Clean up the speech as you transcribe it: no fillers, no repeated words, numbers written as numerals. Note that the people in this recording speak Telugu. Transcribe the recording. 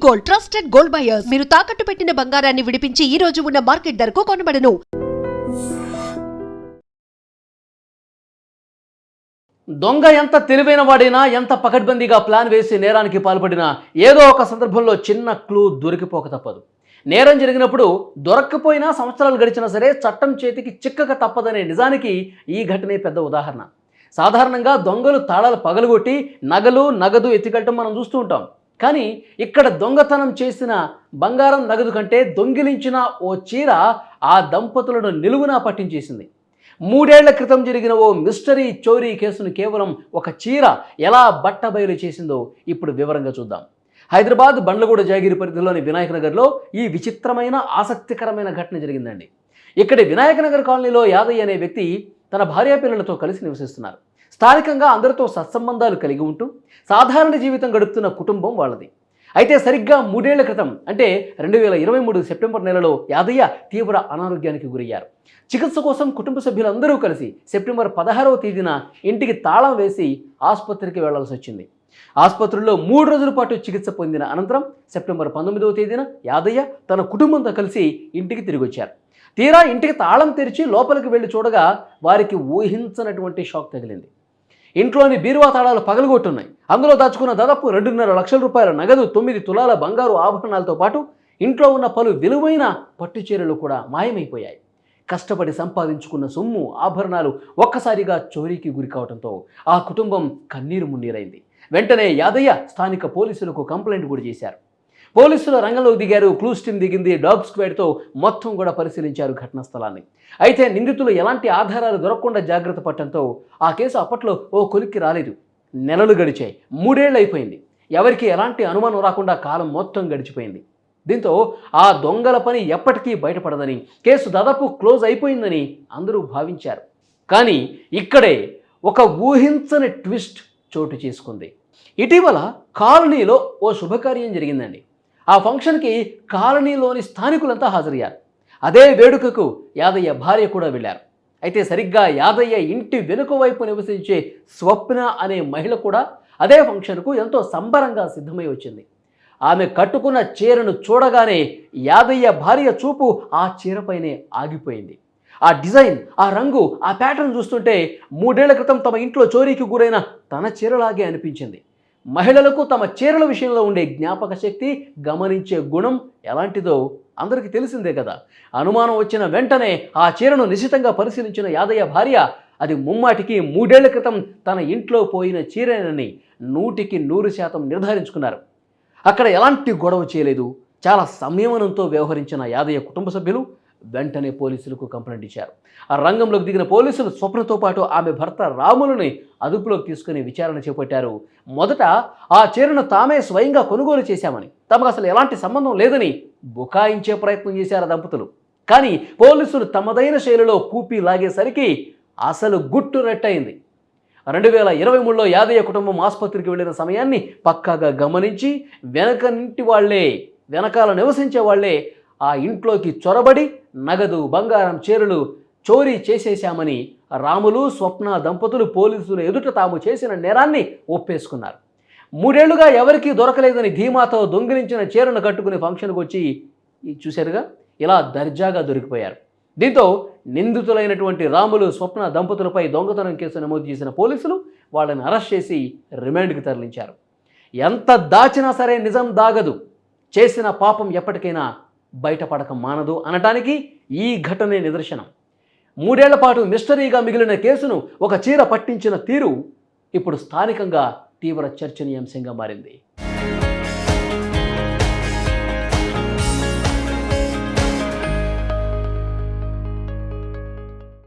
గోల్డ్ ట్రస్టెడ్ గోల్డ్ బయర్స్ మీరు తాకట్టు పెట్టిన బంగారాన్ని విడిపించి ఈ రోజు ఉన్న మార్కెట్ ధరకు కొనబడను. దొంగ ఎంత తెలివైన వాడైనా, ఎంత పకడ్బందీగా ప్లాన్ వేసి నేరానికి పాల్పడినా ఏదో ఒక సందర్భంలో చిన్న క్లూ దొరికిపోక తప్పదు. నేరం జరిగినప్పుడు దొరక్కపోయినా సంవత్సరాలు గడిచినా సరే చట్టం చేతికి చిక్కక తప్పదనే నిజానికి ఈ ఘటనే పెద్ద ఉదాహరణ. సాధారణంగా దొంగలు తాళాలు పగలగొట్టి నగదు ఎత్తుకెళ్ళటం మనం చూస్తూ ఉంటాం. కానీ ఇక్కడ దొంగతనం చేసిన బంగారం నగదు కంటే దొంగిలించిన ఓ చీర ఆ దంపతులను నిలువునా పట్టించేసింది. 3 ఏళ్ల క్రితం జరిగిన ఓ మిస్టరీ చోరీ కేసును కేవలం ఒక చీర ఎలా బట్టబయలు చేసిందో ఇప్పుడు వివరంగా చూద్దాం. హైదరాబాద్ బండ్లగూడ జాగిరి పరిధిలోని వినాయక నగర్లో ఈ విచిత్రమైన ఆసక్తికరమైన ఘటన జరిగిందండి. ఇక్కడి వినాయక నగర్ కాలనీలో యాదయ్య అనే వ్యక్తి తన భార్యా పిల్లలతో కలిసి నివసిస్తున్నారు. స్థానికంగా అందరితో సత్సంబంధాలు కలిగి ఉంటూ సాధారణ జీవితం గడుపుతున్న కుటుంబం వాళ్ళది. అయితే సరిగ్గా 3 ఏళ్ల క్రితం అంటే 2023 సెప్టెంబర్ నెలలో యాదయ్య తీవ్ర అనారోగ్యానికి గురయ్యారు. చికిత్స కోసం కుటుంబ సభ్యులందరూ కలిసి సెప్టెంబర్ 16వ తేదీన ఇంటికి తాళం వేసి ఆసుపత్రికి వెళ్లాల్సి వచ్చింది. ఆసుపత్రిలో 3 రోజుల పాటు చికిత్స పొందిన అనంతరం సెప్టెంబర్ 19వ తేదీన యాదయ్య తన కుటుంబంతో కలిసి ఇంటికి తిరిగి వచ్చారు. తీరా ఇంటికి తాళం తెరిచి లోపలికి వెళ్ళి చూడగా వారికి ఊహించనటువంటి షాక్ తగిలింది. ఇంట్లోని బీరువా తాళాలు పగలగొట్టున్నాయి. అందులో దాచుకున్న దాదాపు 2.5 లక్షల రూపాయల నగదు, 9 తులాల బంగారు ఆభరణాలతో పాటు ఇంట్లో ఉన్న పలు విలువైన పట్టు చీరలు కూడా మాయమైపోయాయి. కష్టపడి సంపాదించుకున్న సొమ్ము, ఆభరణాలు ఒక్కసారిగా చోరీకి గురి కావడంతో ఆ కుటుంబం కన్నీరు మున్నీరైంది. వెంటనే యాదయ్య స్థానిక పోలీసులకు కంప్లైంట్ కూడా చేశారు. పోలీసులు రంగంలోకి దిగారు. క్లూస్ టీమ్ దిగింది. డాగ్ స్క్వాడ్తో మొత్తం కూడా పరిశీలించారు ఘటనా స్థలాన్ని. అయితే నిందితులు ఎలాంటి ఆధారాలు దొరకకుండా జాగ్రత్త పట్టడంతో ఆ కేసు అప్పట్లో ఓ కొలిక్కి రాలేదు. నెలలు గడిచాయి. 3 ఏళ్ళు అయిపోయింది. ఎవరికి ఎలాంటి అనుమానం రాకుండా కాలం మొత్తం గడిచిపోయింది. దీంతో ఆ దొంగల పని ఎప్పటికీ బయటపడదని, కేసు దాదాపు క్లోజ్ అయిపోయిందని అందరూ భావించారు. కానీ ఇక్కడే ఒక ఊహించని ట్విస్ట్ చోటు చేసుకుంది. ఇటీవల కాలనీలో ఓ శుభకార్యం జరిగిందండి. ఆ ఫంక్షన్కి కాలనీలోని స్థానికులంతా హాజరయ్యారు. అదే వేడుకకు యాదయ్య భార్య కూడా వెళ్ళారు. అయితే సరిగ్గా యాదయ్య ఇంటి వెనుక వైపు నివసించే స్వప్న అనే మహిళ కూడా అదే ఫంక్షన్కు ఎంతో సంబరంగా సిద్ధమై వచ్చింది. ఆమె కట్టుకున్న చీరను చూడగానే యాదయ్య భార్య చూపు ఆ చీరపైనే ఆగిపోయింది. ఆ డిజైన్, ఆ రంగు, ఆ ప్యాటర్న్ చూస్తుంటే 3 ఏళ్ల క్రితం తమ ఇంట్లో చోరీకి గురైన తన చీరలాగే అనిపించింది. మహిళలకు తమ చీరల విషయంలో ఉండే జ్ఞాపక శక్తి, గమనించే గుణం ఎలాంటిదో అందరికీ తెలిసిందే కదా. అనుమానం వచ్చిన వెంటనే ఆ చీరను నిశితంగా పరిశీలించిన యాదయ్య భార్య అది ముమ్మాటికి 3 ఏళ్ల క్రితం తన ఇంట్లో పోయిన చీరేనని 100% నిర్ధారించుకున్నారు. అక్కడ ఎలాంటి గొడవ చేయలేదు. చాలా సంయమనంతో వ్యవహరించిన యాదయ్య కుటుంబ సభ్యులు వెంటనే పోలీసులకు కంప్లైంట్ ఇచ్చారు. ఆ రంగంలోకి దిగిన పోలీసులు స్వప్నతో పాటు ఆమె భర్త రాములని అదుపులోకి తీసుకుని విచారణ చేపట్టారు. మొదట ఆ చీరను తామే స్వయంగా కొనుగోలు చేశామని, తమకు అసలు ఎలాంటి సంబంధం లేదని బుకాయించే ప్రయత్నం చేశారు దంపతులు. కానీ పోలీసులు తమదైన శైలిలో కూపి లాగేసరికి అసలు గుట్టు రెట్టయింది. 2023లో యాదయ్య కుటుంబం ఆసుపత్రికి వెళ్ళిన సమయాన్ని పక్కాగా గమనించి వెనకాల నివసించే వాళ్లే ఆ ఇంట్లోకి చొరబడి నగదు, బంగారం, చీరలు చోరీ చేసేశామని రాములు, స్వప్న దంపతులు పోలీసులు ఎదుట తాము చేసిన నేరాన్ని ఒప్పేసుకున్నారు. 3 ఏళ్లుగా ఎవరికీ దొరకలేదని ధీమాతో దొంగిలించిన చీరను కట్టుకుని ఫంక్షన్కి వచ్చి చూశారుగా ఇలా దర్జాగా దొరికిపోయారు. దీంతో నిందితులైనటువంటి రాములు, స్వప్న దంపతులపై దొంగతనం కేసు నమోదు చేసిన పోలీసులు వాళ్ళని అరెస్ట్ చేసి రిమాండ్కి తరలించారు. ఎంత దాచినా సరే నిజం దాగదు, చేసిన పాపం ఎప్పటికైనా బయటపడక మానదు అనటానికి ఈ ఘటనే నిదర్శనం. 3 ఏళ్ల పాటు మిస్టరీగా మిగిలిన కేసును ఒక చీర పట్టించిన తీరు ఇప్పుడు స్థానికంగా తీవ్ర చర్చనీయాంశంగా మారింది.